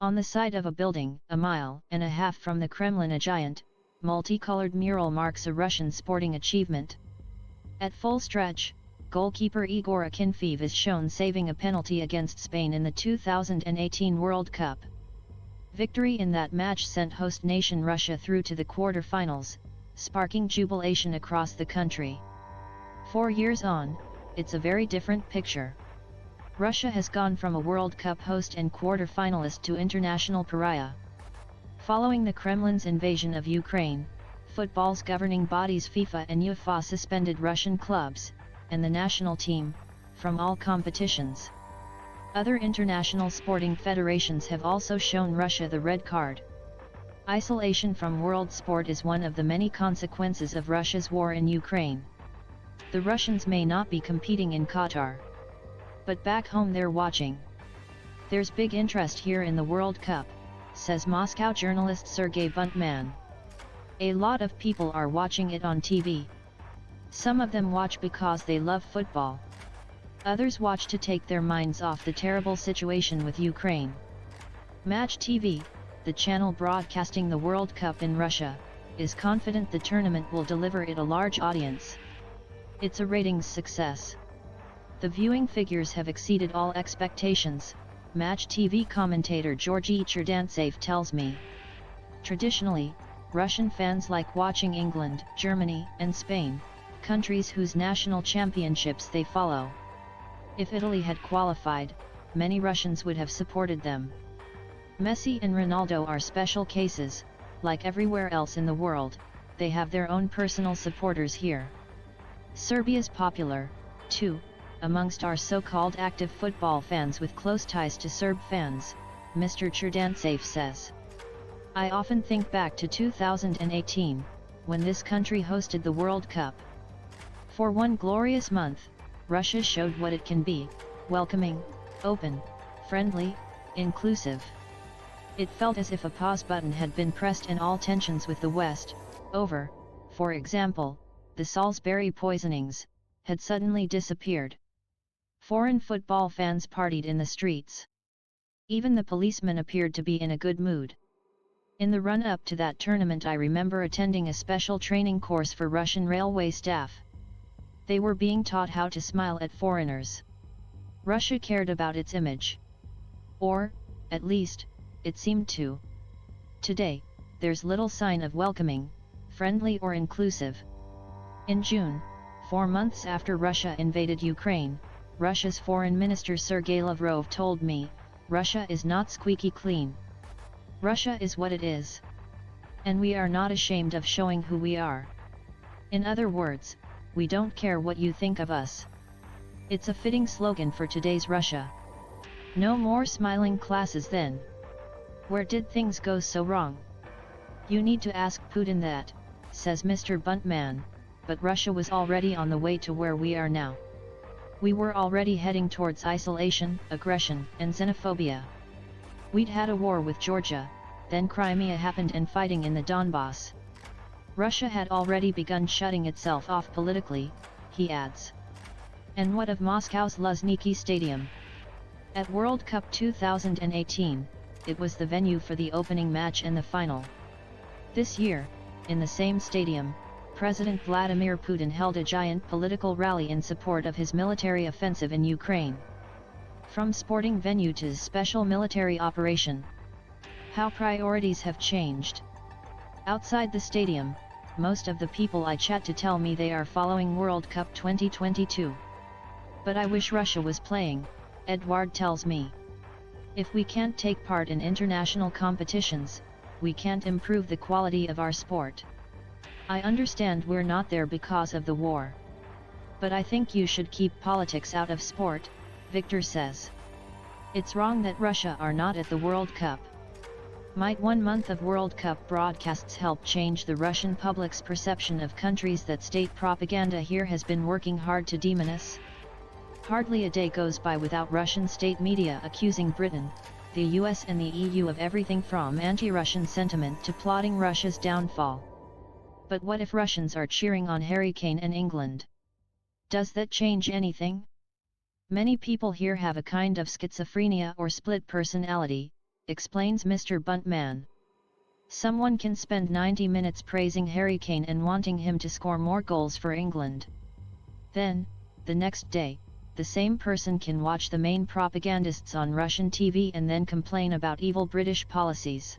On the side of a building, a mile and a half from the Kremlin, a giant, multicolored mural marks a Russian sporting achievement. At full stretch, goalkeeper Igor Akinfeev is shown saving a penalty against Spain in the 2018 World Cup. Victory in that match sent host nation Russia through to the quarter-finals, sparking jubilation across the country. 4 years on, it's a very different picture. Russia has gone from a World Cup host and quarter-finalist to international pariah. Following the Kremlin's invasion of Ukraine, football's governing bodies FIFA and UEFA suspended Russian clubs, and the national team, from all competitions. Other international sporting federations have also shown Russia the red card. Isolation from world sport is one of the many consequences of Russia's war in Ukraine. The Russians may not be competing in Qatar, but back home they're watching. There's big interest here in the World Cup, says Moscow journalist Sergei Buntman. A lot of people are watching it on TV. Some of them watch because they love football. Others watch to take their minds off the terrible situation with Ukraine. Match TV, the channel broadcasting the World Cup in Russia, is confident the tournament will deliver it a large audience. It's a ratings success. The viewing figures have exceeded all expectations, Match TV commentator Georgy Cherdantsev tells me. Traditionally, Russian fans like watching England, Germany, and Spain, countries whose national championships they follow. If Italy had qualified, many Russians would have supported them. Messi and Ronaldo are special cases. Like everywhere else in the world, they have their own personal supporters here. Serbia's popular, too, amongst our so-called active football fans with close ties to Serb fans, Mr. Cherdantsev says. I often think back to 2018, when this country hosted the World Cup. For one glorious month, Russia showed what it can be: welcoming, open, friendly, inclusive. It felt as if a pause button had been pressed and all tensions with the West, over, for example, the Salisbury poisonings, had suddenly disappeared. Foreign football fans partied in the streets. Even the policemen appeared to be in a good mood. In the run-up to that tournament, I remember attending a special training course for Russian railway staff. They were being taught how to smile at foreigners. Russia cared about its image. Or, at least, it seemed to. Today, there's little sign of welcoming, friendly or inclusive. In June, 4 months after Russia invaded Ukraine, Russia's Foreign Minister Sergei Lavrov told me, Russia is not squeaky clean. Russia is what it is. And we are not ashamed of showing who we are. In other words, we don't care what you think of us. It's a fitting slogan for today's Russia. No more smiling classes then. Where did things go so wrong? You need to ask Putin that, says Mr. Buntman, but Russia was already on the way to where we are now. We were already heading towards isolation, aggression, and xenophobia. We'd had a war with Georgia, then Crimea happened and fighting in the Donbass. Russia had already begun shutting itself off politically, he adds. And what of Moscow's Luzhniki Stadium? At World Cup 2018, it was the venue for the opening match and the final. This year, in the same stadium, President Vladimir Putin held a giant political rally in support of his military offensive in Ukraine. From sporting venue to special military operation. How priorities have changed. Outside the stadium, most of the people I chat to tell me they are following World Cup 2022. But I wish Russia was playing, Edward tells me. If we can't take part in international competitions, we can't improve the quality of our sport. I understand we're not there because of the war. But I think you should keep politics out of sport, Victor says. It's wrong that Russia are not at the World Cup. Might 1 month of World Cup broadcasts help change the Russian public's perception of countries that state propaganda here has been working hard to demonize? Hardly a day goes by without Russian state media accusing Britain, the US and the EU of everything from anti-Russian sentiment to plotting Russia's downfall. But what if Russians are cheering on Harry Kane and England? Does that change anything? Many people here have a kind of schizophrenia or split personality, explains Mr. Buntman. Someone can spend 90 minutes praising Harry Kane and wanting him to score more goals for England. Then, the next day, the same person can watch the main propagandists on Russian TV and then complain about evil British policies.